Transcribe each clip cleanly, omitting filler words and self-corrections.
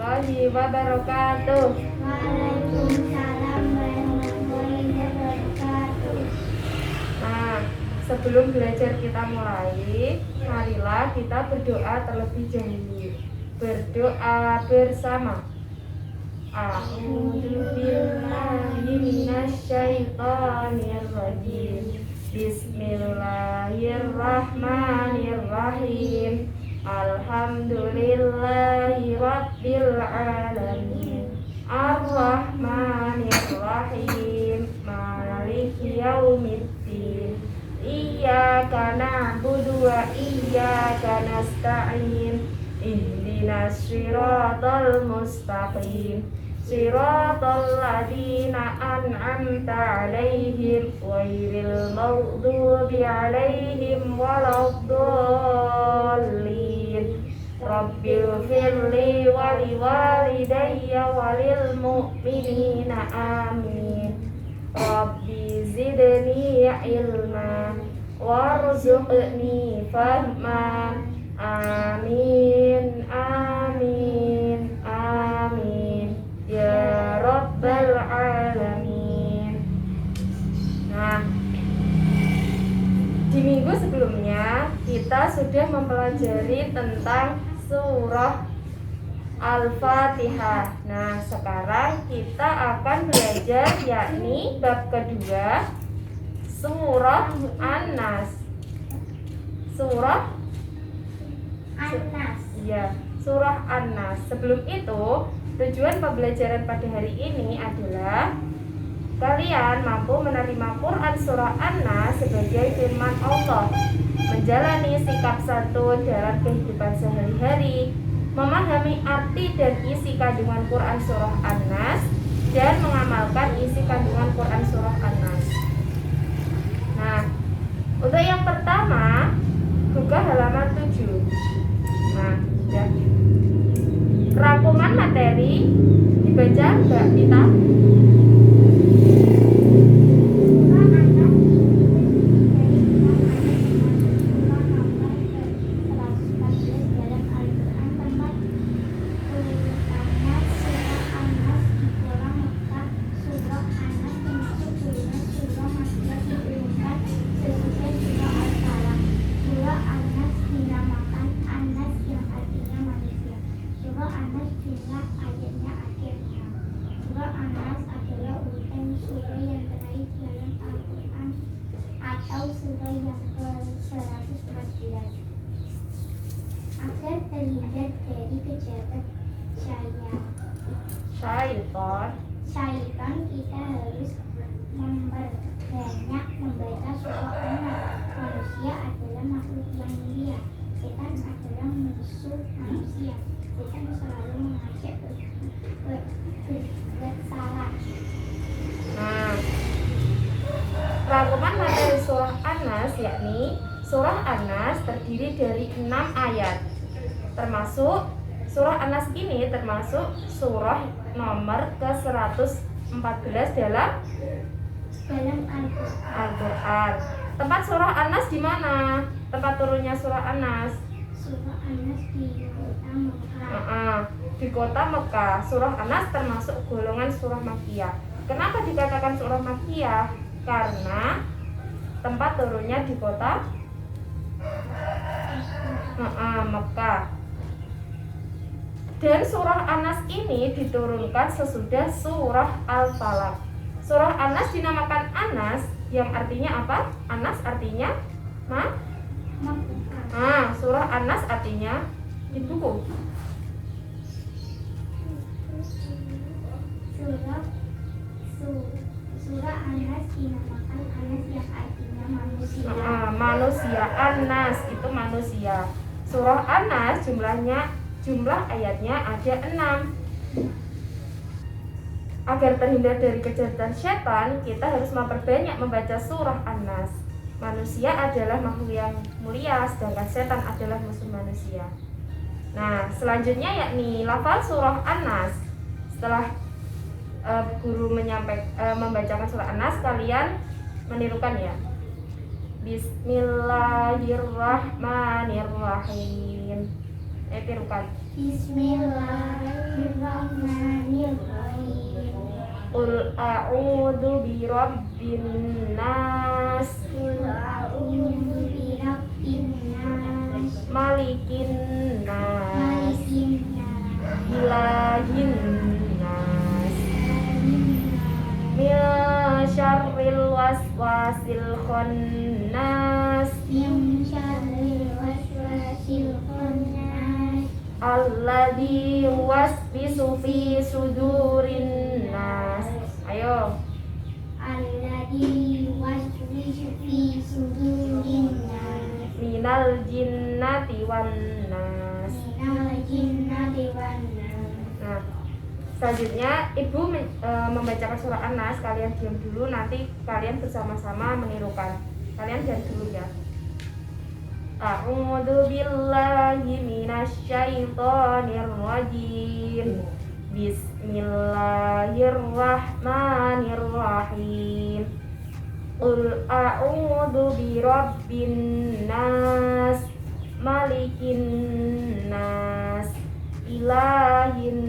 warahmatullahi wabarakatuh. Waalaikumsalam warahmatullahi wabarakatuh. Nah, sebelum belajar kita mulai, marilah kita berdoa terlebih dahulu. Berdoa bersama. A'udzubillahi minasyaitonirrajim. Bismillahirrahmanirrahim. Alhamdulillahi rabbil alamin. Ar-Rahmanir-Rahim. Maliki yaumiddin. Iyyaka na'budu wa iyyaka nasta'in. Ihdinas siratal mustaqim. Siratal ladzina an'amta 'alaihim ghairil maghdubi 'alaihim waladdallin. Rabbighfirli wa liwalidayya walil mu'minina amin. Rabbi zidni ilma warzuqni fahma. Amin, amin, amin ya rabbal alamin. Nah, di minggu sebelumnya kita sudah mempelajari tentang surah Al-Fatihah. Nah, sekarang kita akan belajar yakni bab kedua, surah An-Nas. Surah An-Nas. Ya, surah An-Nas. Sebelum itu, tujuan pembelajaran pada hari ini adalah kalian mampu menerima Quran surah An-Nas sebagai firman Allah, menjalani sikap santun dalam kehidupan sehari-hari, memahami arti dan isi kandungan Quran surah An-Nas, dan mengamalkan isi kandungan Quran surah An-Nas. Nah, untuk yang pertama, buka halaman 7. Nah, ya. Rangkuman materi dibaca Mbak Tita. Agar terhindar dari kejahatan syaitan, kita harus memperbanyak membaca surah An-Nas. Manusia adalah makhluk yang mulia. Setan adalah musuh manusia. Setan selalu mengajak berbuat salah. Nah, rangkuman materi surah An-Nas yakni surah An-Nas terdiri dari 6 ayat. Termasuk surah An-Nas ini termasuk surah nomor ke-114 dalam Al-Qur'an. Tempat surah An-Nas di mana? Tempat turunnya surah An-Nas? Surah An-Nas di kota Mekah. Di kota Mekah. Surah An-Nas termasuk golongan surah Makkiyah. Kenapa dikatakan surah Makkiyah? Karena tempat turunnya di kota Mekah. Dan surah An-Nas ini diturunkan sesudah surah Al-Falaq. Surah An-Nas dinamakan An-Nas yang artinya apa? An-Nas artinya surah An-Nas artinya di buku. Surah An-Nas dinamakan An-Nas yang artinya manusia. Manusia, An-Nas itu manusia. Surah An-Nas jumlah ayatnya ada 6. Agar terhindar dari kejahatan setan, kita harus memperbanyak membaca surah An-Nas. Manusia adalah makhluk yang mulia, sedangkan setan adalah musuh manusia. Nah, selanjutnya yakni lafal surah An-Nas. Setelah guru membacakan surah An-Nas, kalian menirukan ya. Bismillahirrahmanirrahim. Tirukan. Bismillahirrahmanirrahim. Qul a'udzu birabbin nas, Qul a'udzu birabbin nas, malikin nas, malikin nas, ilahin nas, min syarril waswasil khannas, min syarril waswasil khannas, alladzi yuwaswisu fi sudurin nas. Ayo. alladzi yuwaswisu fi sudurin nas, Minal jinnati wan nas. minal jinnati wan nas. Nah, selanjutnya Ibu membacakan surah An-Nas. Kalian diam dulu, nanti kalian bersama-sama menirukan. Kalian diam dulu ya. A'udzu billahi minasyaitonir rajim. Bismillahirrahmanirrahim. Qul a'udzu birabbin nas, malikin nas, ilahin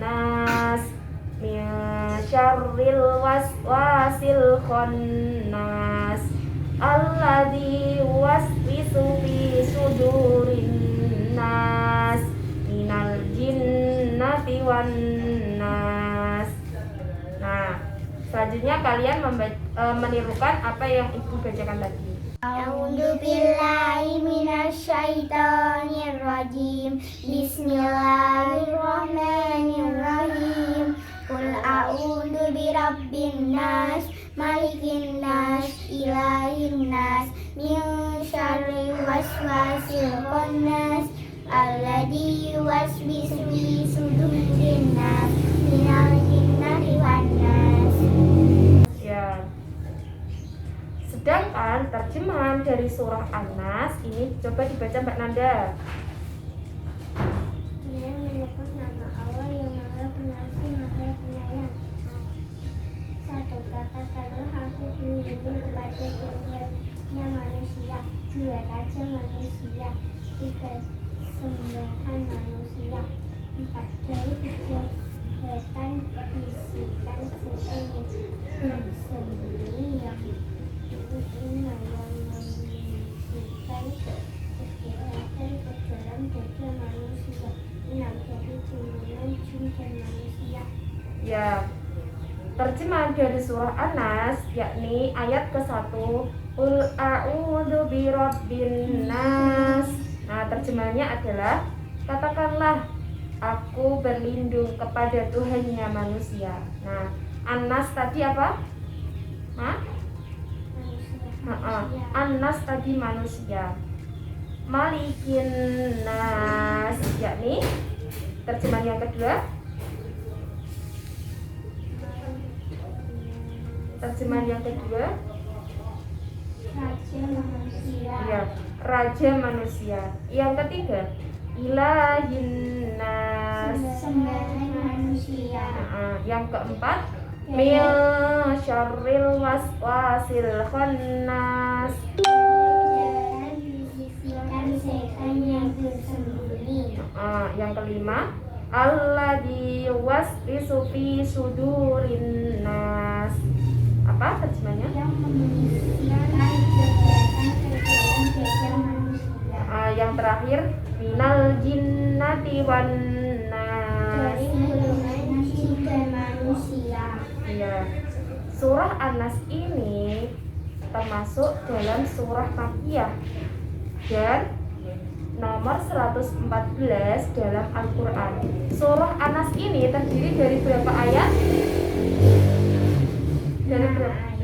nas, min syarril waswasil khannas, alladzi yuwaswisu fi sudurin nas, minal jinnati wan nas. Nah, selanjutnya kalian menirukan apa yang Ibu bacakan tadi. A'udzu billahi minasyaitonir rajim. Bismillahirrahmanirrahim. Qul a'udzu birabbin nas, malikin nas, ilahin nas, min syarril waswasil khannas, alladzi yuwaswisu fi sudurin nas, minal jinnati wan nas. Ya. Sedangkan terjemahan dari surah An-Nas ini coba dibaca Mbak Nanda. Dia menyebut nama Allah yang Maha Pengasih, Maha Penyayang. Satu, katakanlah aku melindungi kepada Tuhannya manusia. Dua, raja manusia. Tiga, sembahan manusia. Empat, dari kejahatan bisikan setan yang sembunyi yang yang membisikkan kejahatan ke dalam dada manusia. Enam, dari turunan jin dan manusia. Ya. Terjemahan dari surah An-Nas yakni ayat ke-1, Qul a'udzu birabbin nas. Nah, terjemahannya adalah katakanlah aku berlindung kepada Tuhannya manusia. Nah, An-Nas tadi apa? An-Nas tadi manusia. Malikin nas yakni terjemahan yang kedua. Terjemahan yang kedua, Raja manusia. ya, raja manusia. Yang ketiga, ilahin nas. Sembahan manusia. Yang keempat, min syarril waswasil khannas. Dan bisikan setan yang bersembunyi. Yang kelima, alladzi yuwaswisu fi sudurin nas. Apa terjemahnya? Yang membisikkan kejahatan ke dalam dada manusia. Yang terakhir, minal jinnati wan nas. Dari golongan jin dan manusia. Ya. Surah An-Nas ini termasuk dalam surah Makkiyah dan nomor 114 dalam Al-Quran. Surah An-Nas ini terdiri dari berapa ayat? Dari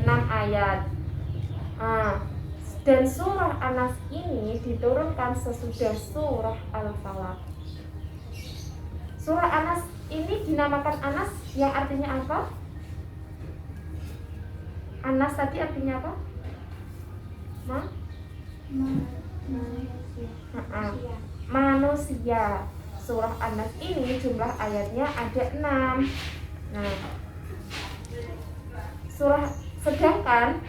6 ayat. Dan surah An-Nas ini diturunkan sesudah surah Al-Falaq. Surah An-Nas ini dinamakan An-Nas yang artinya apa? An-Nas tadi artinya apa? Manusia. Surah An-Nas ini jumlah ayatnya ada 6. Nah, sedangkan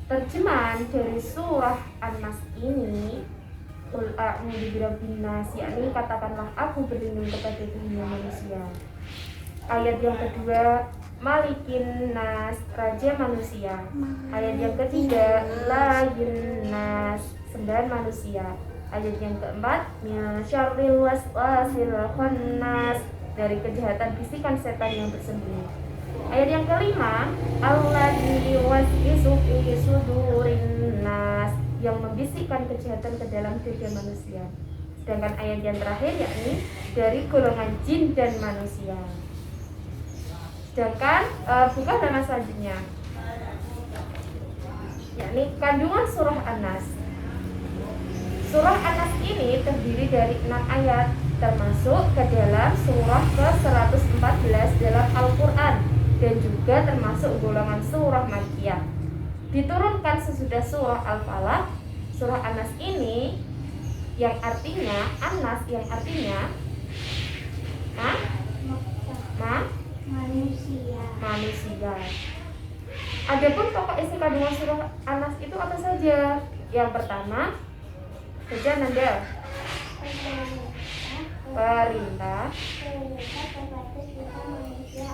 terjemahan dari surah An-Nas ini Qul a'udzu birabbin nas, yakni katakanlah aku berlindung kepada dunia manusia. Ayat yang kedua, Malikin nas, raja manusia. Ayat yang ketiga, Ilahin nas, sembahan manusia. Ayat yang keempat, min syarril waswasil khannas, dari kejahatan bisikan setan yang bersembunyi. Ayat yang kelima, alladzi yuwaswisu fi sudurin nas, yang membisikkan kejahatan ke dalam dada manusia. Sedangkan ayat yang terakhir yakni dari golongan jin dan manusia. Sedangkan buka nama selanjutnya, yakni kandungan surah An-Nas. Surah An-Nas ini terdiri dari 6 ayat, termasuk ke dalam surah ke-114 dalam Al-Quran, dan juga termasuk golongan surah Makkiyah. Diturunkan sesudah surah Al-Falaq. Surah An-Nas ini yang artinya An-Nas, yang artinya manusia. Adapun pokok isi kandungan surah An-Nas itu apa saja? Yang pertama, baca Nanda. Perintah kepada kita manusia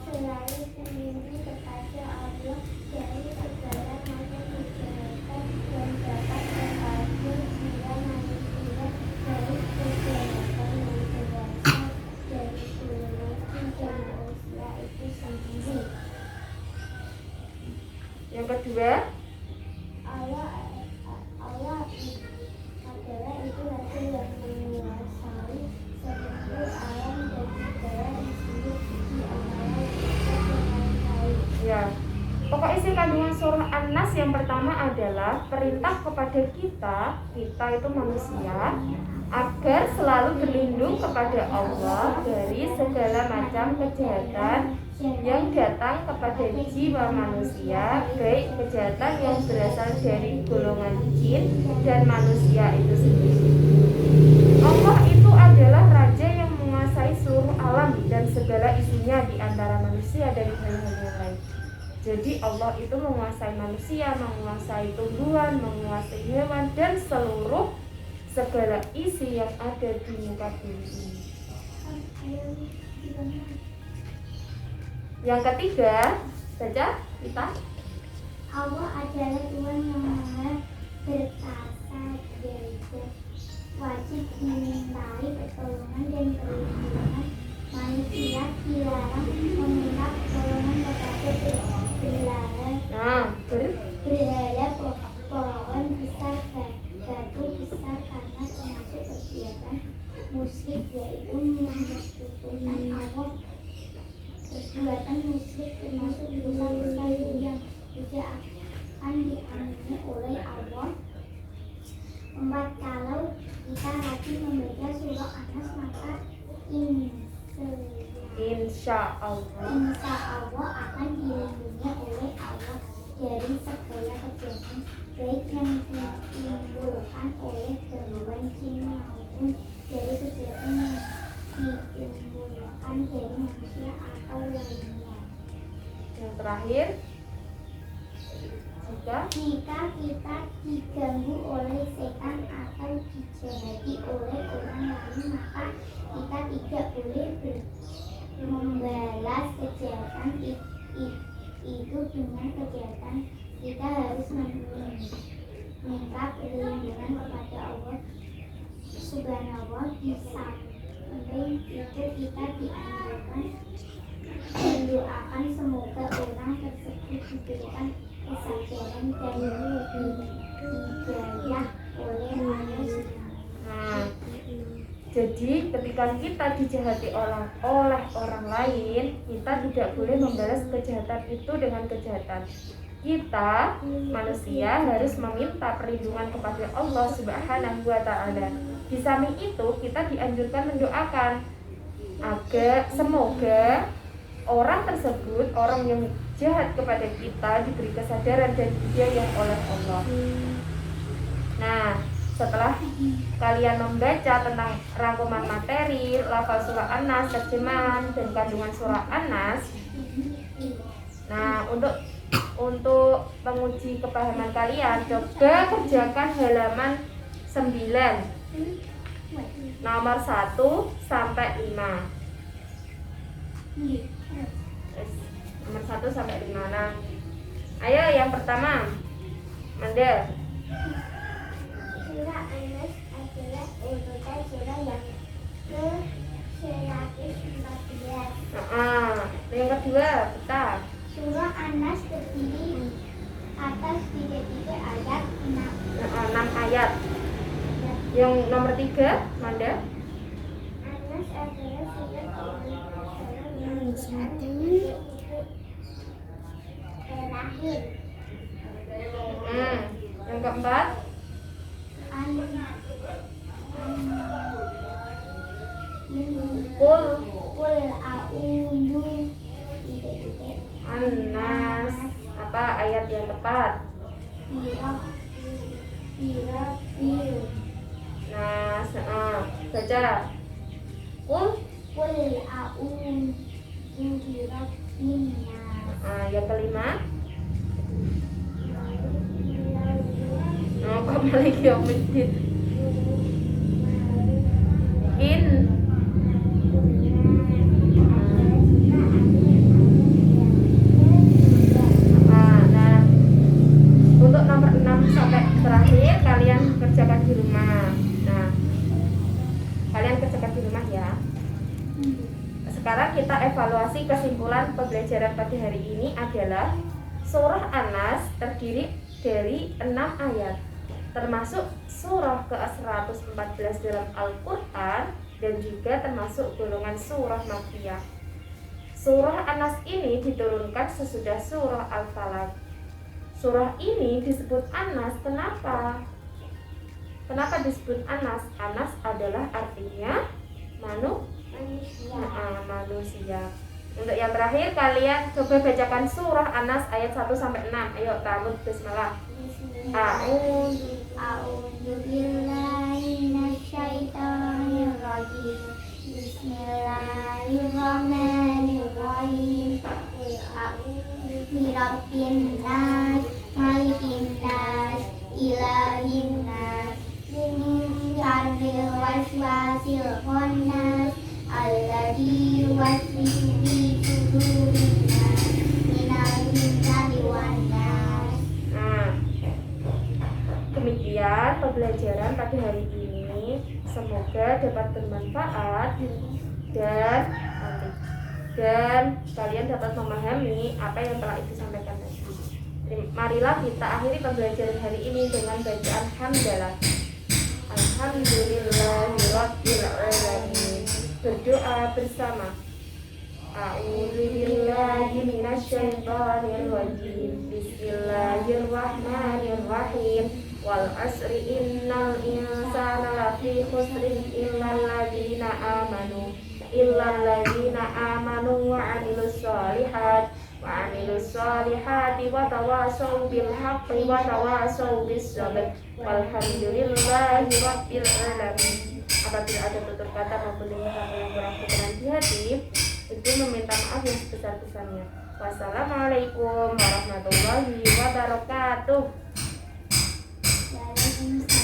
agar selalu berlindung kepada Allah dari segala macam kejahatan dan dapat membantu jiwa manusia dari kejahatan yang berasal dari seluruh jiwa manusia itu sendiri. Yang kedua, Allah adalah itu Rasul yang menguasai seluruh alam dan segala isinya di antara kita menguasai. ya, pokok isi kandungan surah An-Nas yang pertama adalah perintah kepada kita itu manusia, agar selalu berlindung kepada Allah dari segala macam kejahatan yang datang kepada jiwa manusia, baik kejahatan yang berasal dari golongan jin dan manusia itu sendiri. Allah itu adalah raja yang menguasai seluruh alam dan segala isinya di antara manusia dari hal-hal yang lain. Jadi Allah itu menguasai manusia, menguasai tumbuhan, menguasai hewan, dan seluruh segala isi yang ada di muka bumi ini. Yang ketiga, baca kita. Allah adalah Tuhan yang maha berkuasa, Dia wajib dimintai pertolongan dan perlindungan. Manusia dilarang meminta pertolongan kepada berhala, pohon besar, batu besar, karena termasuk kegiatan musyrik, yaitu menyekutukan Allah. Perbuatan musyrik termasuk dosa besar yang tidak akan diampuni oleh Allah. 4. Kalau kita rajin membaca surah An-Nas, maka insya Allah akan dilindungi oleh Allah dari segala kejahatan, baik yang ditimbulkan oleh gangguan jin maupun dari kejahatan yang ditimbulkan dari manusia atau lainnya. Yang terakhir, jika kita diganggu oleh setan atau dijahati oleh orang lain, maka kita tidak boleh membalas kejahatan itu dengan kejahatan. Kita harus meminta perlindungan kepada Allah Subhanahu. Di samping itu kita dianjurkan mendoakan semoga orang tersebut diberikan kesabaran dan hidayah oleh Allah. Jadi ketika kita dijahati oleh orang lain, kita tidak boleh membalas kejahatan itu dengan kejahatan. Kita manusia harus meminta perlindungan kepada Allah Subhanahu wa Ta'ala. Di samping itu kita dianjurkan mendoakan agar semoga orang tersebut, orang yang jahat kepada kita, diberi kesadaran dan hidayah oleh Allah. Nah, setelah kalian membaca tentang rangkuman materi, lafal surah An-Nas, terjemahan dan kandungan surah An-Nas, nah untuk menguji kepahaman kalian, coba kerjakan halaman Nomor 1 sampai 5. Nomor 1 sampai 5. Nah, ayo yang pertama. Manda. Surah An-Nas adalah urutan surah yang ke-114. Yang kedua, peta. Surah An-Nas terdiri atas 33 ayat 6 ayat. Yang nomor 3, Manda. An-Nas adalah surah terakhir. Yang keempat, Qul a'udzu An-Nas. Apa ayat yang tepat? birabbil Nas. Baca. Qul. a'udzu birabbin nas. Yang kelima. Kok Malik Yaumiddin? In. Nah, untuk nomor 6 sampai terakhir kalian kerjakan di rumah. Nah, kalian kerjakan di rumah ya. Sekarang kita evaluasi kesimpulan pembelajaran pada hari ini adalah surah An-Nas terdiri dari 6 ayat, termasuk surah ke-114 dalam Al-Quran dan juga termasuk golongan surah Makkiyah. Surah An-Nas ini diturunkan sesudah surah Al-Falaq. Surah ini disebut An-Nas kenapa? Kenapa disebut An-Nas? An-Nas adalah artinya manusia. Untuk yang terakhir kalian coba bacakan surah An-Nas ayat 1 sampai 6. Ayo, ta'awudz bismillah. A'udzu billahi minasyaitonir rajim. Bismillahirrahmanirrahim. A'udzu birabbin nas, malikin nas, ilahin nas, min syarril waswasil khannas, alladzi yuwaswisu fi sudurin nas, minal jinnati wan nas. Demikian pembelajaran pada hari ini. Semoga dapat bermanfaat dan kalian dapat memahami apa yang telah Ibu sampaikan tadi. Marilah kita akhiri pembelajaran hari ini dengan bacaan hamdalah. Alhamdulillahirabbil alamin. Berdoa bersama. A'udzubillahi minasyaitonir rajim. Bismillahirrahmanirrahim. Wal asri innal insana lafi khusrin illal ladzina amanu wa 'amilus solihati wa tawasaw bil haqqi wa tawasaw bis sabr. Walhamdulillahi rabbil alamin. Apabila ada tutur kata maupun kata yang kurang berkenan di hati, Ibu meminta maaf yang sebesar-besarnya. Wassalamualaikum warahmatullahi wabarakatuh. Waalaikumsalam.